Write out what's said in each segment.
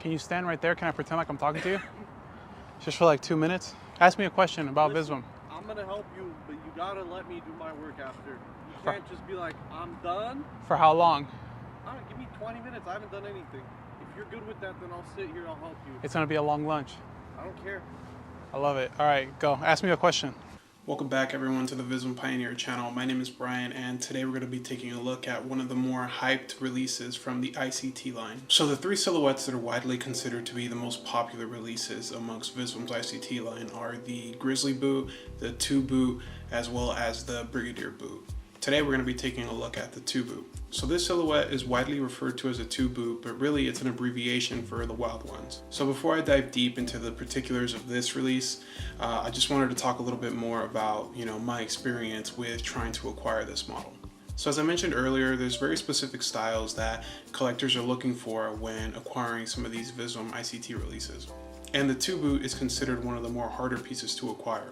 Can you stand right there? Can I pretend like I'm talking to you? Just for like 2 minutes? Ask me a question about Visvim. I'm gonna help you, but you gotta let me do my work after. You can't just be like, I'm done. For how long? All right, give me 20 minutes. I haven't done anything. If you're good with that, then I'll sit here. I'll help you. It's gonna be a long lunch. I don't care. I love it. All right, go. Ask me a question. Welcome back, everyone, to the Visvim Pioneer channel. My name is Brian, and today we're going to be taking a look at one of the more hyped releases from the ICT line. So the three silhouettes that are widely considered to be the most popular releases amongst Visvim's ICT line are the Grizzly boot, the T.W.O boot, as well as the Brigadier boot. Today we're going to be taking a look at the T.W.O boot. So this silhouette is widely referred to as a T.W.O boot, but really it's an abbreviation for the Wild Ones. So before I dive deep into the particulars of this release, I just wanted to talk a little bit more about, my experience with trying to acquire this model. So as I mentioned earlier, there's very specific styles that collectors are looking for when acquiring some of these Visvim ICT releases. And the T.W.O boot is considered one of the more harder pieces to acquire.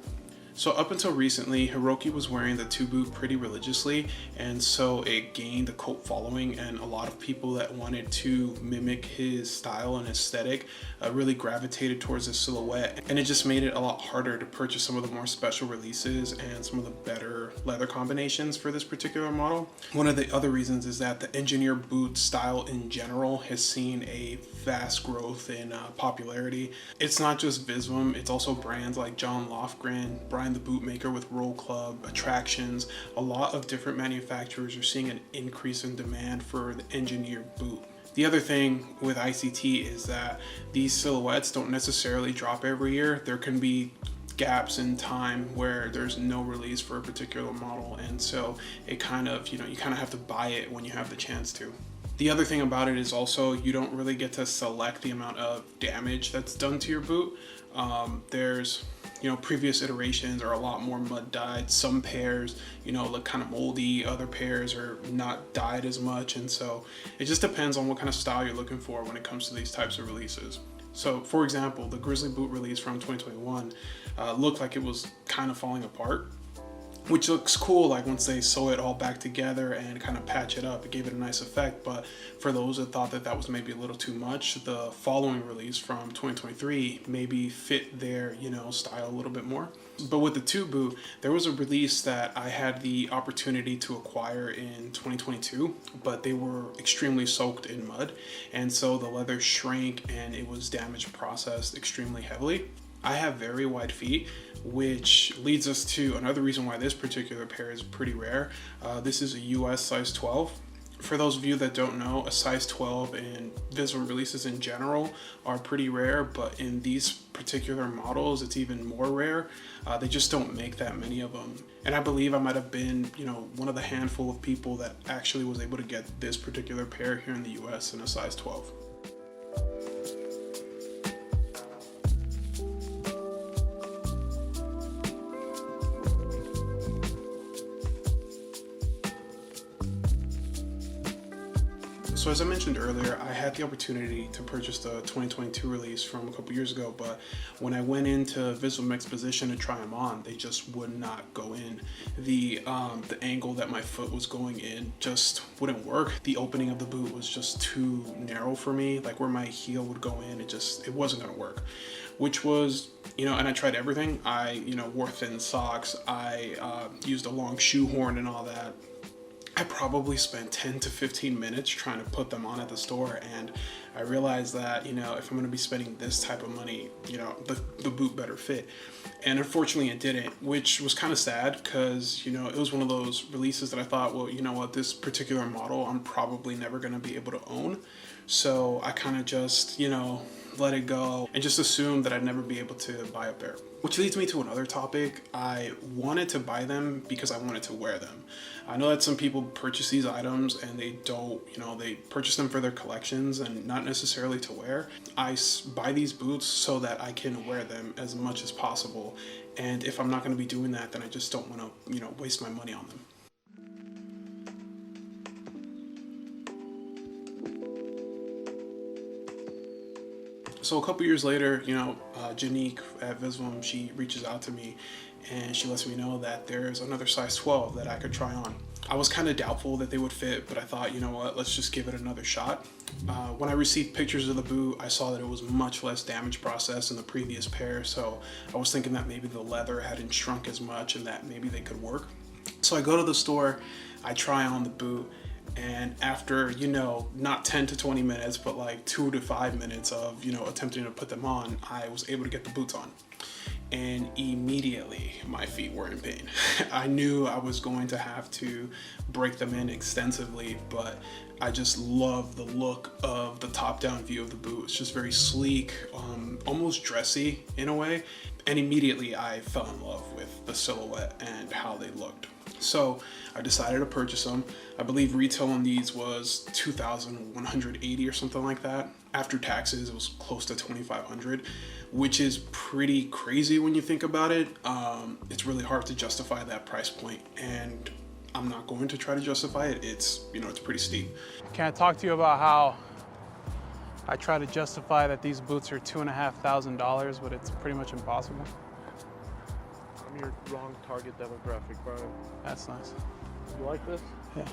So up until recently, Hiroki was wearing the T.W.O boot pretty religiously, and so it gained a cult following, and a lot of people that wanted to mimic his style and aesthetic really gravitated towards this silhouette, and it just made it a lot harder to purchase some of the more special releases and some of the better leather combinations for this particular model. One of the other reasons is that the engineer boot style in general has seen a vast growth in popularity. It's not just Visvim, it's also brands like John Lofgren, Brian the Bootmaker with Roll Club, Attractions. A lot of different manufacturers are seeing an increase in demand for the engineered boot. The other thing with ICT is that these silhouettes don't necessarily drop every year. There can be gaps in time where there's no release for a particular model, and so it kind of, you kind of have to buy it when you have the chance to. The other thing about it is also you don't really get to select the amount of damage that's done to your boot. There's previous iterations are a lot more mud dyed. Some pairs, look kind of moldy. Other pairs are not dyed as much. And so it just depends on what kind of style you're looking for when it comes to these types of releases. So for example, the Grizzly boot release from 2021 looked like it was kind of falling apart, which looks cool, like once they sew it all back together and kind of patch it up, it gave it a nice effect. But for those that thought that that was maybe a little too much, the following release from 2023 maybe fit their, style a little bit more. But with the T.W.O boot, there was a release that I had the opportunity to acquire in 2022, but they were extremely soaked in mud. And so the leather shrank and it was damage processed extremely heavily. I have very wide feet, which leads us to another reason why this particular pair is pretty rare. This is a US size 12. For those of you that don't know, a size 12 in Visvim releases in general are pretty rare, but in these particular models, it's even more rare. They just don't make that many of them. And I believe I might have been, one of the handful of people that actually was able to get this particular pair here in the US in a size 12. So as I mentioned earlier, I had the opportunity to purchase the 2022 release from a couple years ago, but when I went into Visvim Exposition to try them on, they just would not go in. The angle that my foot was going in just wouldn't work. The opening of the boot was just too narrow for me, like where my heel would go in, it wasn't gonna work. Which was, and I tried everything. I, wore thin socks, I used a long shoehorn and all that. I probably spent 10 to 15 minutes trying to put them on at the store, and I realized that, if I'm going to be spending this type of money, the boot better fit. And unfortunately it didn't, which was kind of sad because, it was one of those releases that I thought, well, you know what, this particular model I'm probably never going to be able to own. So I kind of just, let it go and just assumed that I'd never be able to buy a pair. Which leads me to another topic. I wanted to buy them because I wanted to wear them. I know that some people purchase these items and they don't, they purchase them for their collections and not necessarily to wear. I buy these boots so that I can wear them as much as possible. And if I'm not going to be doing that, then I just don't want to, waste my money on them. So a couple years later, Janique at Visvim, she reaches out to me and she lets me know that there's another size 12 that I could try on. I was kind of doubtful that they would fit, but I thought, you know what, let's just give it another shot. When I received pictures of the boot, I saw that it was much less damage process than the previous pair, so I was thinking that maybe the leather hadn't shrunk as much and that maybe they could work. So I go to the store, I try on the boot, and after, you know, not 10 to 20 minutes, but like 2 to 5 minutes of, you know, attempting to put them on, I was able to get the boots on. And immediately my feet were in pain. I knew I was going to have to break them in extensively, but I just love the look of the top-down view of the boot. It's just very sleek, almost dressy in a way. And immediately I fell in love with the silhouette and how they looked. So I decided to purchase them. I believe retail on these was $2,180 or something like that. After taxes, it was close to $2,500, which is pretty crazy when you think about it. It's really hard to justify that price point, and I'm not going to try to justify it. It's, you know, it's pretty steep. Can I talk to you about how I try to justify that these boots are $2,500, but it's pretty much impossible? I'm your wrong target demographic, Brian. That's nice. You like this? Yeah.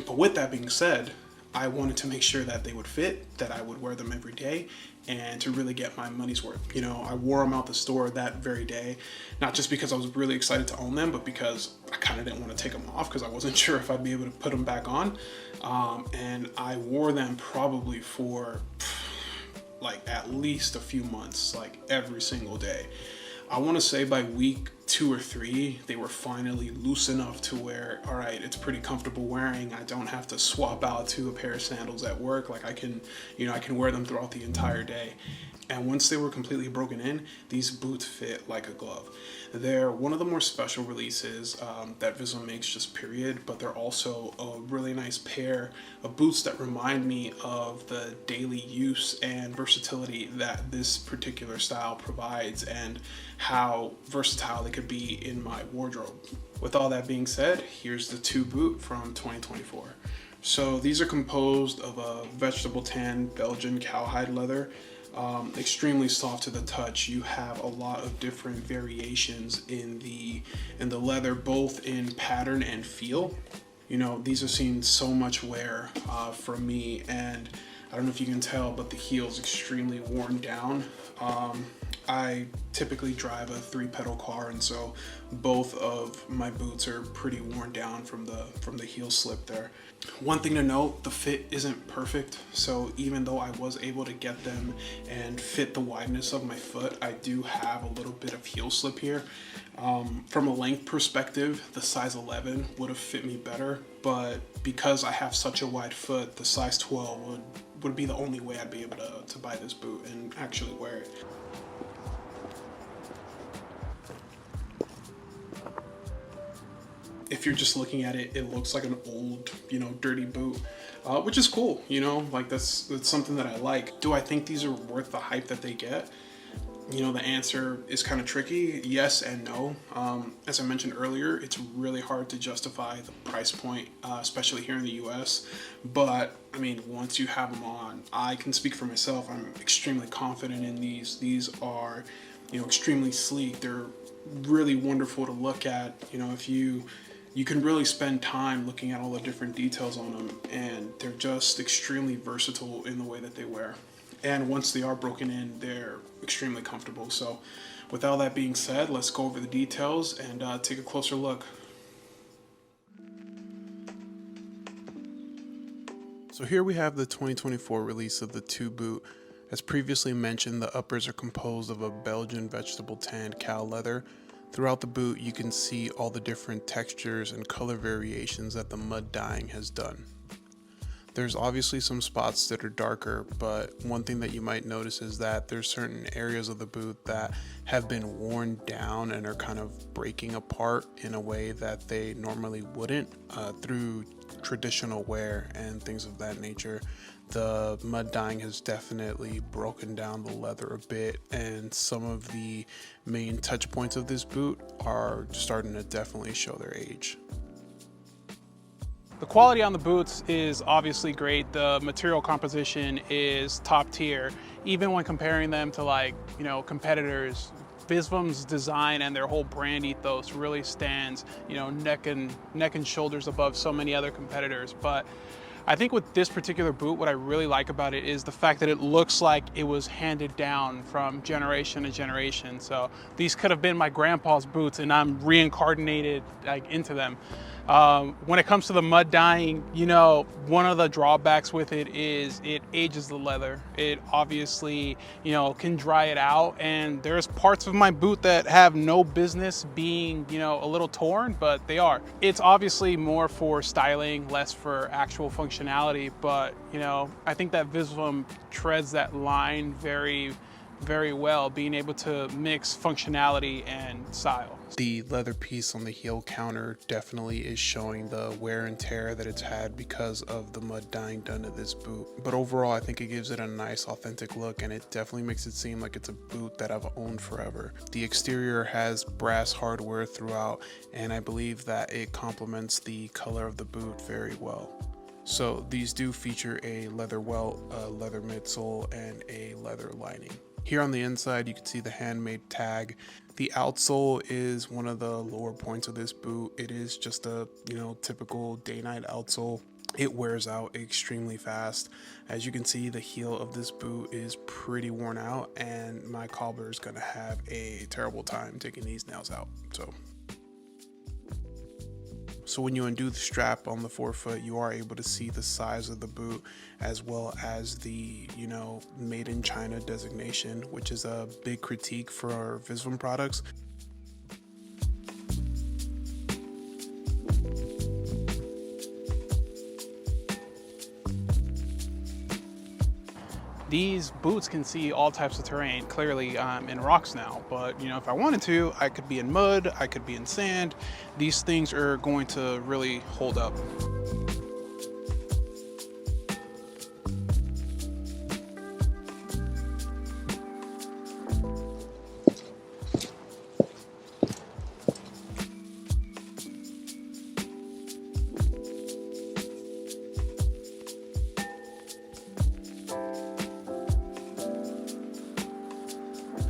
But with that being said, I wanted to make sure that they would fit, that I would wear them every day, and to really get my money's worth. You know, I wore them out the store that very day, not just because I was really excited to own them, but because I kind of didn't want to take them off because I wasn't sure if I'd be able to put them back on. And I wore them probably for like at least a few months, like every single day. I want to say by week 2 or 3, they were finally loose enough to where, all right, it's pretty comfortable wearing. I don't have to swap out to a pair of sandals at work. Like I can wear them throughout the entire day. And once they were completely broken in, these boots fit like a glove. They're one of the more special releases that Visvim makes, just period, but they're also a really nice pair of boots that remind me of the daily use and versatility that this particular style provides and how versatile they could be in my wardrobe. With all that being said, here's the TWO boot from 2024. So these are composed of a vegetable tan Belgian cowhide leather. Extremely soft to the touch. You have a lot of different variations in the leather, both in pattern and feel. You know, these have seen so much wear from me, and I don't know if you can tell, but the heel's extremely worn down. I typically drive a 3-pedal car, and so both of my boots are pretty worn down from the heel slip there. One thing to note, the fit isn't perfect, so even though I was able to get them and fit the wideness of my foot, I do have a little bit of heel slip here. From a length perspective, the size 11 would have fit me better, but because I have such a wide foot, the size 12 would be the only way I'd be able to buy this boot and actually wear it. If you're just looking at it, it looks like an old, you know, dirty boot, which is cool, you know, like that's something that I like. Do I think these are worth the hype that they get? You know, the answer is kind of tricky, yes and no. As I mentioned earlier, it's really hard to justify the price point, especially here in the US. But I mean, once you have them on, I can speak for myself. I'm extremely confident in these. These are, you know, extremely sleek. They're really wonderful to look at. You know, if you can really spend time looking at all the different details on them, and they're just extremely versatile in the way that they wear. And once they are broken in, they're extremely comfortable. So with all that being said, let's go over the details and take a closer look. So here we have the 2024 release of the TWO boot. As previously mentioned, the uppers are composed of a Belgian vegetable tan cow leather. Throughout the boot, you can see all the different textures and color variations that the mud dyeing has done. There's obviously some spots that are darker, but one thing that you might notice is that there's certain areas of the boot that have been worn down and are kind of breaking apart in a way that they normally wouldn't through traditional wear and things of that nature. The mud dyeing has definitely broken down the leather a bit, and some of the main touch points of this boot are starting to definitely show their age. The quality on the boots is obviously great. The material composition is top tier, even when comparing them to, like, you know, competitors Visvim's design and their whole brand ethos really stands, you know, neck and shoulders above so many other competitors. But I think with this particular boot, what I really like about it is the fact that it looks like it was handed down from generation to generation. So these could have been my grandpa's boots and I'm reincarnated like into them. When it comes to the mud dyeing, you know, one of the drawbacks with it is it ages the leather. It obviously, you know, can dry it out, and there's parts of my boot that have no business being, you know, a little torn, but they are. It's obviously more for styling, less for actual functionality, but, you know, I think that Visvim treads that line very well, being able to mix functionality and style. The leather piece on the heel counter definitely is showing the wear and tear that it's had because of the mud dyeing done to this boot. But overall, I think it gives it a nice authentic look, and it definitely makes it seem like it's a boot that I've owned forever. The exterior has brass hardware throughout, and I believe that it complements the color of the boot very well. So these do feature a leather welt, a leather midsole, and a leather lining. Here on the inside, you can see the handmade tag. The outsole is one of the lower points of this boot. It is just a, you know, typical day-night outsole. It wears out extremely fast. As you can see, the heel of this boot is pretty worn out, and my cobbler is gonna have a terrible time taking these nails out. So when you undo the strap on the forefoot, you are able to see the size of the boot, as well as the, you know, made in China designation, which is a big critique for our Visvim products. These boots can see all types of terrain. Clearly I'm in rocks now, but you know, if I wanted to, I could be in mud, I could be in sand. These things are going to really hold up.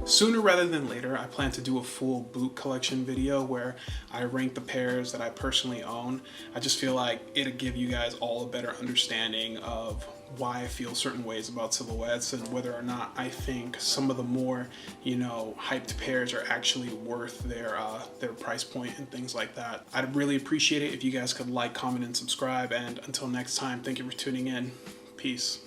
Sooner rather than later, I plan to do a full boot collection video where I rank the pairs that I personally own. I just feel like it'll give you guys all a better understanding of why I feel certain ways about silhouettes and whether or not I think some of the more, you know, hyped pairs are actually worth their price point and things like that. I'd really appreciate it if you guys could like, comment, and subscribe. And until next time, thank you for tuning in. Peace.